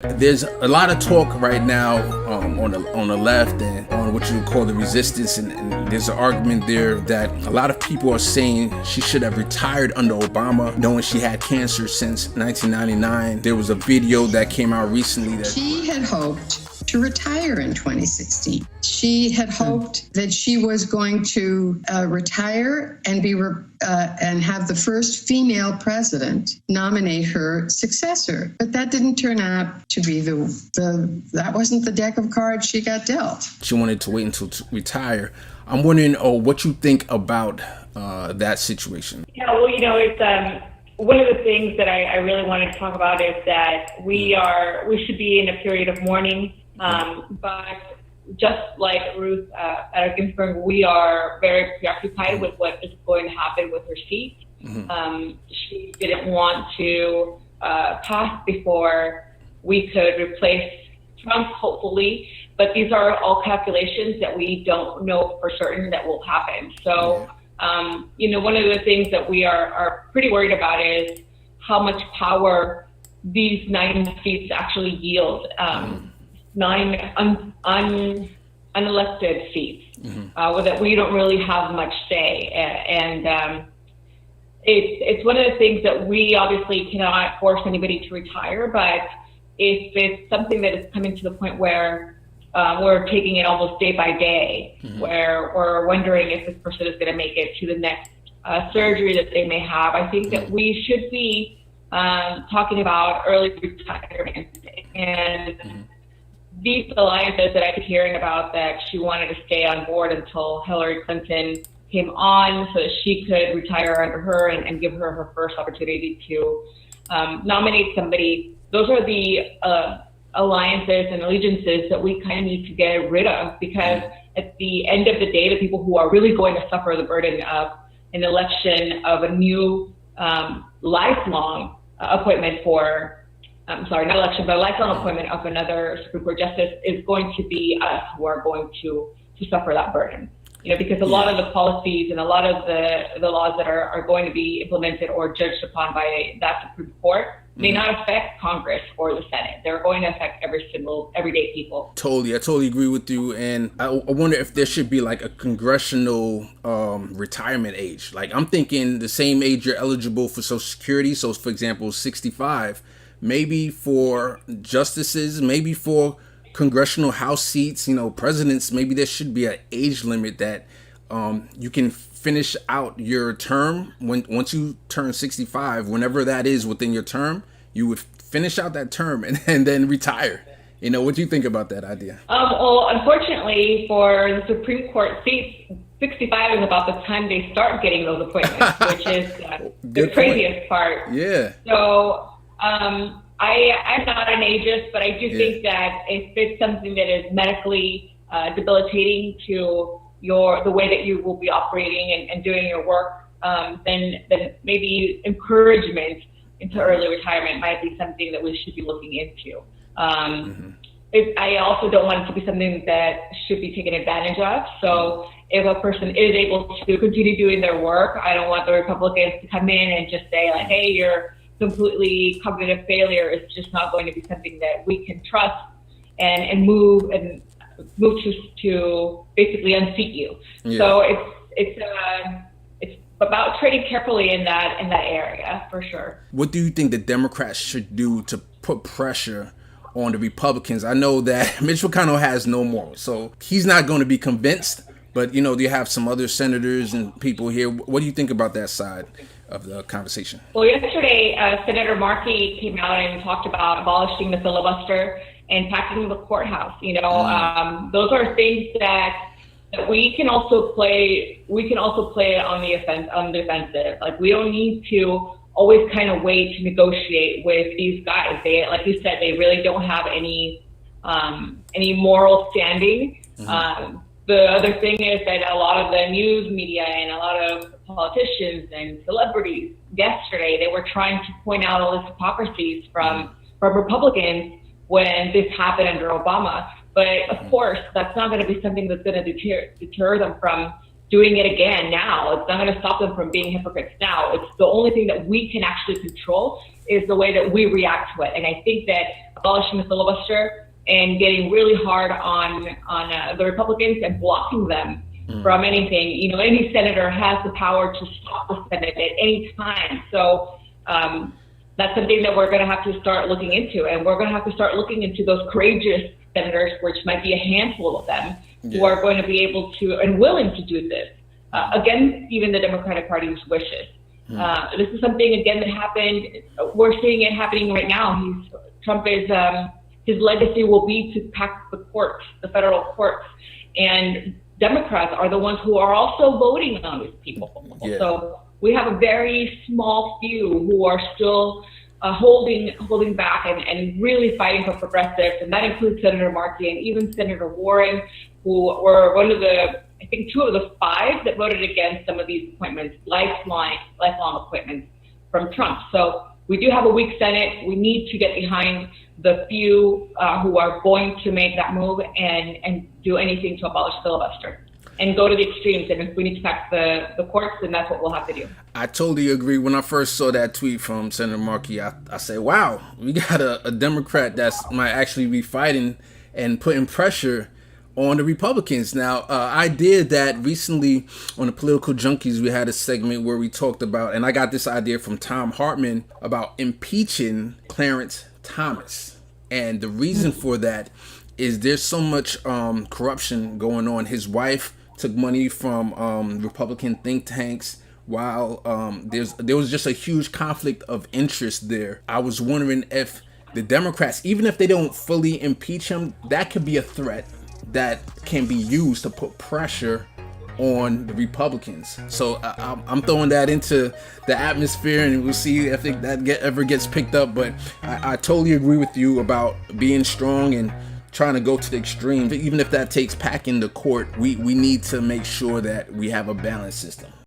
There's a lot of talk right now on the left and on what you call the resistance, and there's an argument there that a lot of people are saying she should have retired under Obama, knowing she had cancer since 1999. There was a video that came out recently that she had hoped to retire in 2016. She had hoped that she was going to retire and and have the first female president nominate her successor. But that didn't turn out to be that wasn't the deck of cards she got dealt. She wanted to wait until to retire. I'm wondering, what you think about that situation. Yeah, well, it's one of the things that I really wanted to talk about is that we should be in a period of mourning. But just like Ruth Bader Ginsburg, we are very preoccupied with what is going to happen with her seat. She didn't want to pass before we could replace Trump, hopefully. But these are all calculations that we don't know for certain that will happen. So, one of the things that we are pretty worried about is how much power these 9 seats actually yield. 9 unelected seats, that we don't really have much say. And it's one of the things that we obviously cannot force anybody to retire, but if it's something that is coming to the point where we're taking it almost day by day, where we're wondering if this person is going to make it to the next surgery that they may have, I think that we should be talking about early retirement. And these alliances that I keep hearing about, that she wanted to stay on board until Hillary Clinton came on so that she could retire under her and give her her first opportunity to nominate somebody. Those are the alliances and allegiances that we kind of need to get rid of, because at the end of the day, the people who are really going to suffer the burden of an election of a new lifelong appointment for not election, but a lifelong appointment of another Supreme Court justice is going to be us who are going to suffer that burden. Because a lot of the policies and a lot of the laws that are going to be implemented or judged upon by that Supreme Court may not affect Congress or the Senate. They're going to affect everyday people. I totally agree with you. And I wonder if there should be like a congressional retirement age. Like, I'm thinking the same age you're eligible for Social Security. So, for example, 65. Maybe for justices, maybe for congressional House seats, presidents, maybe there should be an age limit that you can finish out your term. Once you turn 65, whenever that is within your term, you would finish out that term and then retire. What do you think about that idea? Well, unfortunately for the Supreme Court seats, 65 is about the time they start getting those appointments, which is the craziest part. Yeah. So, I'm not an ageist, but I do think that if it's something that is medically debilitating to the way that you will be operating and doing your work, then maybe encouragement into early retirement might be something that we should be looking into. I also don't want it to be something that should be taken advantage of. So if a person is able to continue doing their work, I don't want the Republicans to come in and just say, like, hey, you're completely cognitive failure is just not going to be something that we can trust and move to basically unseat you. Yeah. So it's about trading carefully in that area for sure. What do you think the Democrats should do to put pressure on the Republicans? I know that Mitch McConnell has no morals, so he's not going to be convinced. But you have some other senators and people here. What do you think about that side of the conversation? Well, yesterday, Senator Markey came out and talked about abolishing the filibuster and packing the courthouse. Those are things that we can also play. We can also play on the defensive. Like, we don't need to always kind of wait to negotiate with these guys. They, like you said, they really don't have any moral standing. The other thing is that a lot of the news media and a lot of politicians and celebrities yesterday, they were trying to point out all these hypocrisies from Republicans when this happened under Obama. But of course, that's not going to be something that's going to deter them from doing it again now. It's not going to stop them from being hypocrites now. It's the only thing that we can actually control is the way that we react to it. And I think that abolishing the filibuster and getting really hard on the Republicans and blocking them from anything, you know, any senator has the power to stop the Senate at any time. So that's something that we're going to have to start looking into. And we're going to have to start looking into those courageous senators, which might be a handful of them, who are going to be able to and willing to do this against even the Democratic Party's wishes. This is something, again, that happened. We're seeing it happening right now. Trump is, his legacy will be to pack the courts, the federal courts. And Democrats are the ones who are also voting on these people. Yeah. So we have a very small few who are still holding back and really fighting for progressives. And that includes Senator Markey and even Senator Warren, who were one of the, I think, 2 of the 5 that voted against some of these appointments, lifelong appointments from Trump. So we do have a weak Senate. We need to get behind the few who are going to make that move and do anything to abolish filibuster and go to the extremes. And if we need to pack the courts, then that's what we'll have to do. I totally agree. When I first saw that tweet from Senator Markey, I said, wow, we got a Democrat that's might actually be fighting and putting pressure on the Republicans. Now, I did that recently on the Political Junkies. We had a segment where we talked about, and I got this idea from Tom Hartman, about impeaching Clarence Thomas. And the reason for that is there's so much corruption going on. His wife took money from Republican think tanks, while there was just a huge conflict of interest there. I was wondering if the Democrats, even if they don't fully impeach him, that could be a threat that can be used to put pressure on the Republicans. So I'm throwing that into the atmosphere, and we'll see if that ever gets picked up. But I totally agree with you about being strong and trying to go to the extreme. Even if that takes packing the court, we need to make sure that we have a balanced system.